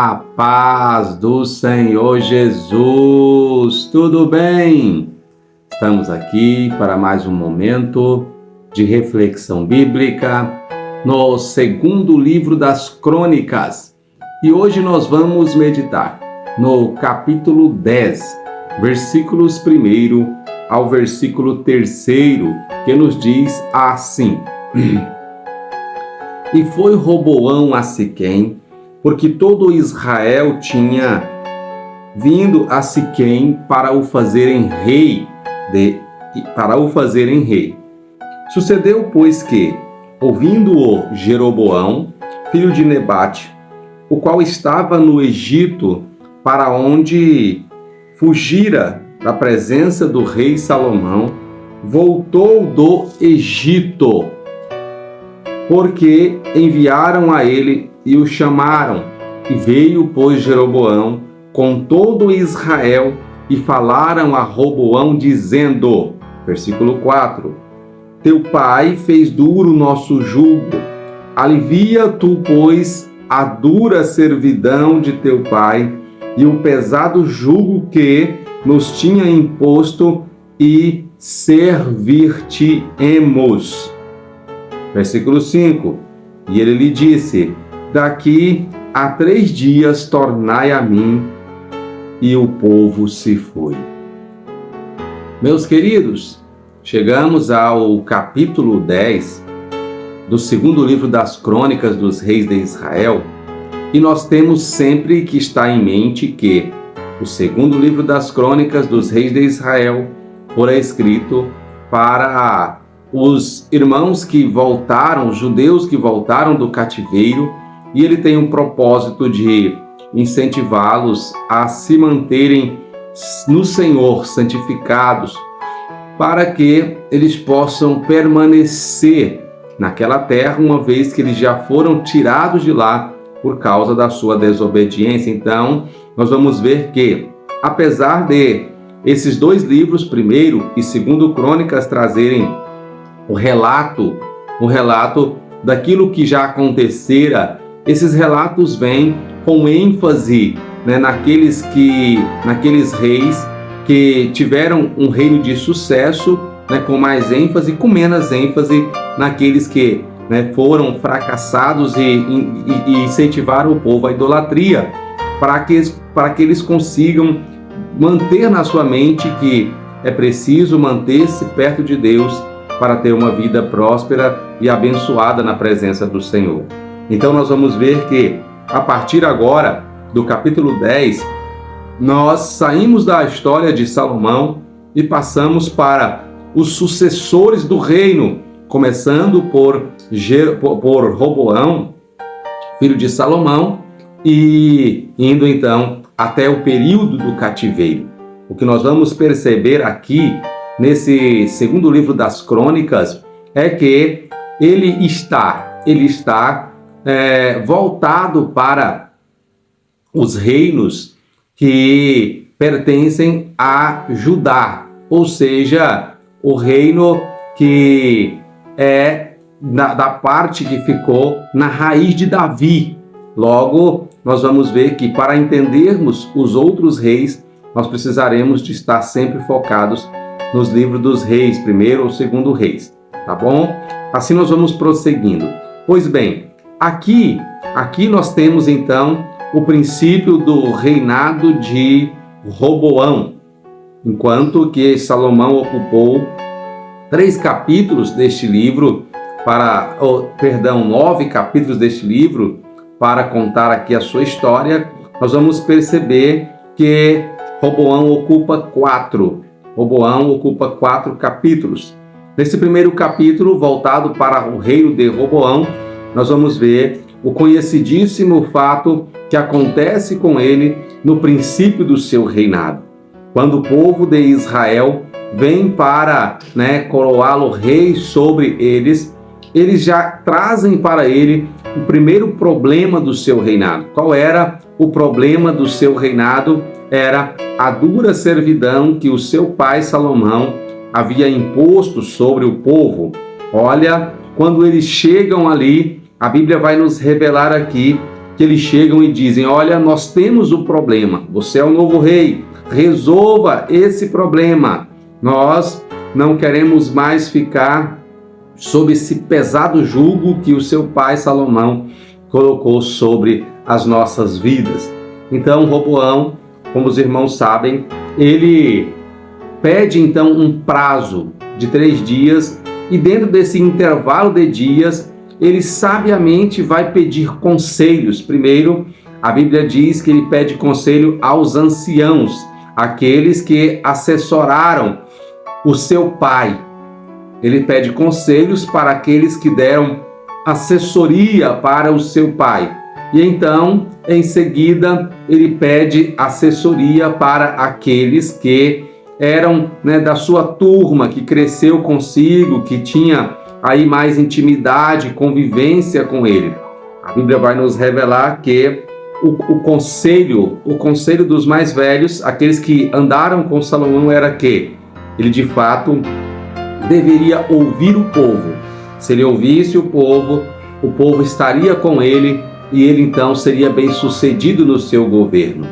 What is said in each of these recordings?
A paz do Senhor Jesus, tudo bem? Estamos aqui para mais um momento de reflexão bíblica no segundo livro das Crônicas. E hoje nós vamos meditar no capítulo 10, versículos 1 ao versículo 3, que nos diz assim: E foi Roboão a Siquém, porque todo Israel tinha vindo a Siquém para o fazerem rei. Sucedeu, pois, que, ouvindo-o Jeroboão, filho de Nebate, o qual estava no Egito, para onde fugira da presença do rei Salomão, voltou do Egito, porque enviaram a ele e o chamaram. E veio, pois, Jeroboão com todo Israel e falaram a Roboão, dizendo, versículo 4, Teu pai fez duro nosso jugo, alivia tu, pois, a dura servidão de teu pai e o pesado jugo que nos tinha imposto, e servir-te-emos. Versículo 5, E ele lhe disse, Daqui a 3 dias tornai a mim. E o povo se foi. Meus queridos, chegamos ao capítulo 10 do segundo livro das Crônicas dos Reis de Israel, e nós temos sempre que estar em mente que o segundo livro das Crônicas dos Reis de Israel fora escrito para os irmãos que voltaram, os judeus que voltaram do cativeiro, e ele tem um propósito de incentivá-los a se manterem no Senhor, santificados, para que eles possam permanecer naquela terra, uma vez que eles já foram tirados de lá por causa da sua desobediência. Então, nós vamos ver que, apesar de esses 2 livros, primeiro e segundo Crônicas, trazerem o relato daquilo que já acontecera, esses relatos vêm com ênfase, naqueles reis que tiveram um reino de sucesso, com mais ênfase, com menos ênfase naqueles que foram fracassados e incentivaram o povo à idolatria, para que eles consigam manter na sua mente que é preciso manter-se perto de Deus para ter uma vida próspera e abençoada na presença do Senhor. Então nós vamos ver que, a partir agora do capítulo 10, nós saímos da história de Salomão e passamos para os sucessores do reino, começando por Roboão, filho de Salomão, e indo então até o período do cativeiro. O que nós vamos perceber aqui nesse segundo livro das Crônicas é que ele está voltado para os reinos que pertencem a Judá, ou seja, o reino que é da parte que ficou na raiz de Davi. Logo, nós vamos ver que, para entendermos os outros reis, nós precisaremos de estar sempre focados nos livros dos reis, primeiro ou segundo reis, tá bom? Assim nós vamos prosseguindo. Pois bem, aqui nós temos então o princípio do reinado de Roboão, enquanto que Salomão ocupou 9 capítulos deste livro para contar aqui a sua história. Nós vamos perceber que Roboão ocupa 4 capítulos. Nesse primeiro capítulo, voltado para o reino de Roboão, nós vamos ver o conhecidíssimo fato que acontece com ele no princípio do seu reinado. Quando o povo de Israel vem para coroá-lo rei sobre eles, eles já trazem para ele o primeiro problema do seu reinado. Qual era o problema do seu reinado? Era a dura servidão que o seu pai Salomão havia imposto sobre o povo. Olha, quando eles chegam ali, a Bíblia vai nos revelar aqui que eles chegam e dizem: olha, nós temos um problema, você é o novo rei, resolva esse problema. Nós não queremos mais ficar sob esse pesado jugo que o seu pai Salomão colocou sobre as nossas vidas. Então Roboão, como os irmãos sabem, ele pede então um prazo de 3 dias, e dentro desse intervalo de dias, ele sabiamente vai pedir conselhos. Primeiro, a Bíblia diz que ele pede conselho aos anciãos, aqueles que assessoraram o seu pai. Ele pede conselhos para aqueles que deram assessoria para o seu pai. E então, em seguida, ele pede assessoria para aqueles que eram, da sua turma, que cresceu consigo, que tinha aí mais intimidade, convivência com ele. A Bíblia vai nos revelar que o conselho dos mais velhos, aqueles que andaram com Salomão, era que ele de fato deveria ouvir o povo. Se ele ouvisse o povo estaria com ele, e ele então seria bem sucedido no seu governo.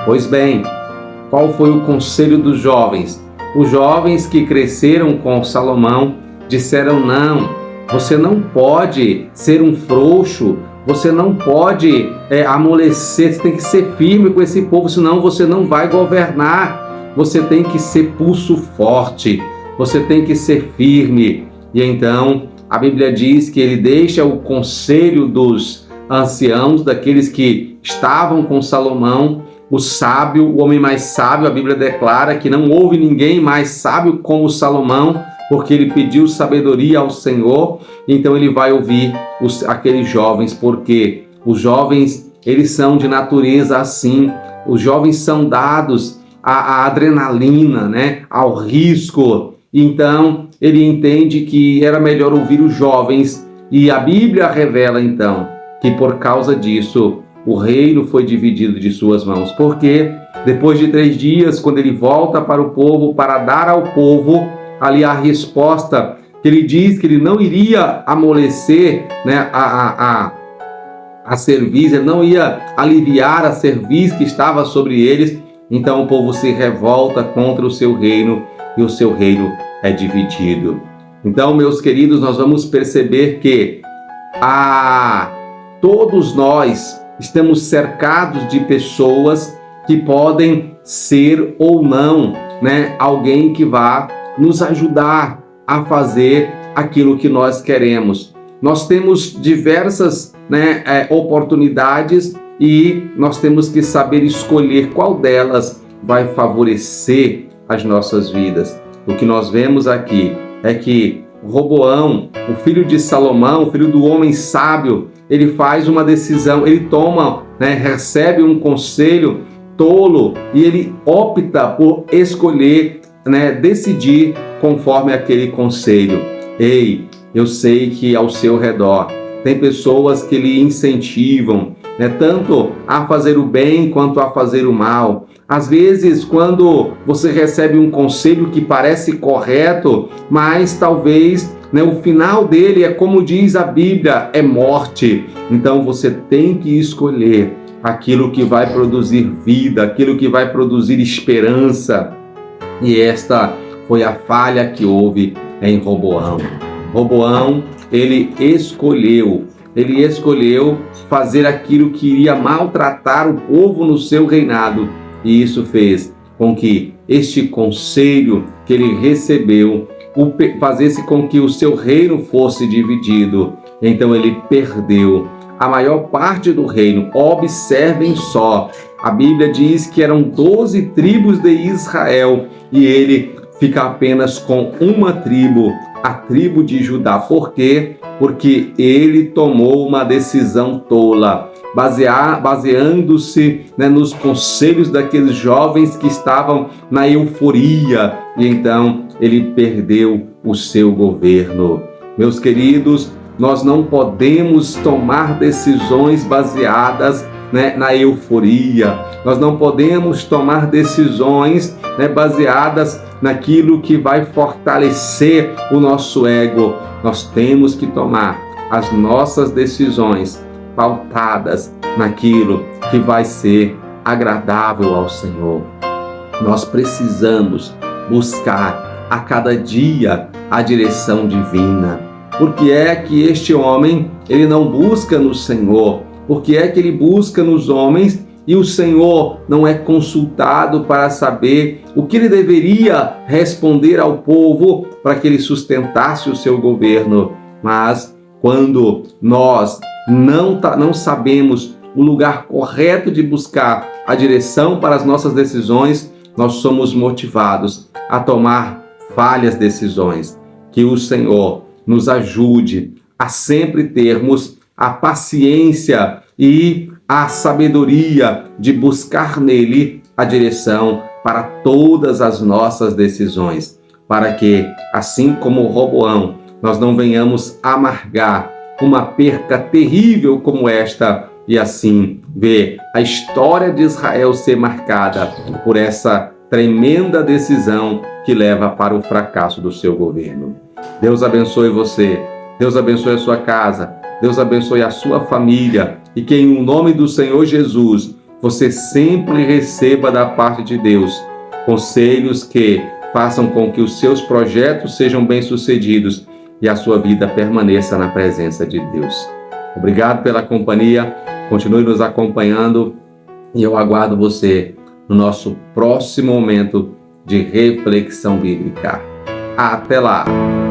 Pois bem, qual foi o conselho dos jovens? Os jovens que cresceram com Salomão disseram: não, você não pode ser um frouxo, você não pode amolecer, você tem que ser firme com esse povo, senão você não vai governar. Você tem que ser pulso forte, você tem que ser firme. E então a Bíblia diz que ele deixa o conselho dos anciãos, daqueles que estavam com Salomão, o sábio, o homem mais sábio. A Bíblia declara que não houve ninguém mais sábio como Salomão, porque ele pediu sabedoria ao Senhor. Então ele vai ouvir aqueles jovens, porque os jovens, eles são de natureza assim. Os jovens são dados à adrenalina, ao risco. Então ele entende que era melhor ouvir os jovens, e a Bíblia revela então que por causa disso o reino foi dividido de suas mãos, porque depois de 3 dias, quando ele volta para o povo, para dar ao povo ali a resposta, que ele diz que ele não iria amolecer a cerviz, ele não ia aliviar a cerviz que estava sobre eles. Então o povo se revolta contra o seu reino, e o seu reino é dividido. Então, meus queridos, nós vamos perceber que todos nós estamos cercados de pessoas que podem ser ou não, alguém que vá nos ajudar a fazer aquilo que nós queremos. Nós temos diversas oportunidades, e nós temos que saber escolher qual delas vai favorecer as nossas vidas. O que nós vemos aqui é que Roboão, o filho de Salomão, o filho do homem sábio, ele faz uma decisão, ele toma, recebe um conselho tolo, e ele opta por escolher, decidir conforme aquele conselho. Ei, eu sei que ao seu redor tem pessoas que lhe incentivam, tanto a fazer o bem quanto a fazer o mal. Às vezes, quando você recebe um conselho que parece correto, mas talvez o final dele é, como diz a Bíblia, é morte. Então você tem que escolher aquilo que vai produzir vida, aquilo que vai produzir esperança. E esta foi a falha que houve em Roboão. Roboão, ele escolheu fazer aquilo que iria maltratar o povo no seu reinado. E isso fez com que este conselho que ele recebeu fazesse com que o seu reino fosse dividido. Então ele perdeu a maior parte do reino. Observem só, a Bíblia diz que eram 12 tribos de Israel, e ele fica apenas com uma tribo, a tribo de Judá. Por quê? Porque ele tomou uma decisão tola, baseando-se nos conselhos daqueles jovens que estavam na euforia, e então ele perdeu o seu governo. Meus queridos, nós não podemos tomar decisões baseadas na euforia. Nós não podemos tomar decisões baseadas naquilo que vai fortalecer o nosso ego. Nós temos que tomar as nossas decisões pautadas naquilo que vai ser agradável ao Senhor. Nós precisamos buscar a cada dia a direção divina. Por que é que este homem, ele não busca no Senhor? Por que é que ele busca nos homens e o Senhor não é consultado para saber o que ele deveria responder ao povo para que ele sustentasse o seu governo? Mas quando nós não sabemos o lugar correto de buscar a direção para as nossas decisões, nós somos motivados a tomar falhas decisões. Que o Senhor nos ajude a sempre termos a paciência e a sabedoria de buscar nele a direção para todas as nossas decisões, para que, assim como Roboão, nós não venhamos amargar uma perca terrível como esta e assim ver a história de Israel ser marcada por essa tremenda decisão que leva para o fracasso do seu governo. Deus abençoe você, Deus abençoe a sua casa, Deus abençoe a sua família e que em nome do Senhor Jesus você sempre receba da parte de Deus conselhos que façam com que os seus projetos sejam bem-sucedidos e a sua vida permaneça na presença de Deus. Obrigado pela companhia, continue nos acompanhando e eu aguardo você no nosso próximo momento de reflexão bíblica. Até lá!